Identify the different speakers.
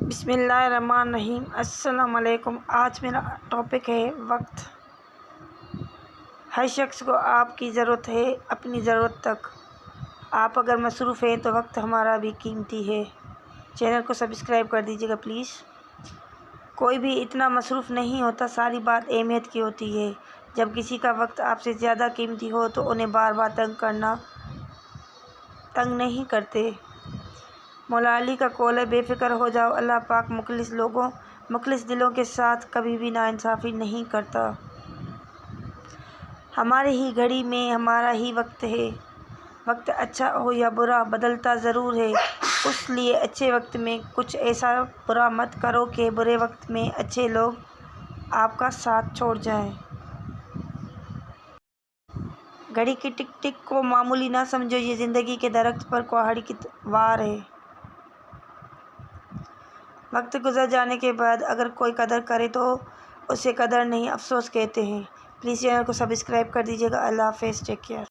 Speaker 1: بسم اللہ الرحمن الرحیم۔ السلام علیکم۔ آج میرا ٹاپک ہے وقت۔ ہر شخص کو آپ کی ضرورت ہے، اپنی ضرورت تک۔ آپ اگر مصروف ہیں تو وقت ہمارا بھی قیمتی ہے۔ چینل کو سبسکرائب کر دیجیے گا پلیز۔ کوئی بھی اتنا مصروف نہیں ہوتا، ساری بات اہمیت کی ہوتی ہے۔ جب کسی کا وقت آپ سے زیادہ قیمتی ہو تو انہیں بار بار تنگ نہیں کرتے۔ مولا علی کا قول ہے، بے فکر ہو جاؤ، اللہ پاک مخلص دلوں کے ساتھ کبھی بھی ناانصافی نہیں کرتا۔ ہماری ہی گھڑی میں ہمارا ہی وقت ہے۔ وقت اچھا ہو یا برا بدلتا ضرور ہے، اس لیے اچھے وقت میں کچھ ایسا برا مت کرو کہ برے وقت میں اچھے لوگ آپ کا ساتھ چھوڑ جائیں۔ گھڑی کی ٹک ٹک کو معمولی نہ سمجھو، یہ زندگی کے درخت پر کہاڑی کی وار ہے۔ وقت گزر جانے کے بعد اگر کوئی قدر کرے تو اسے قدر نہیں، افسوس کہتے ہیں۔ پلیز چینل کو سبسکرائب کر دیجیے گا۔ اللہ حافظ، ٹیک کیئر۔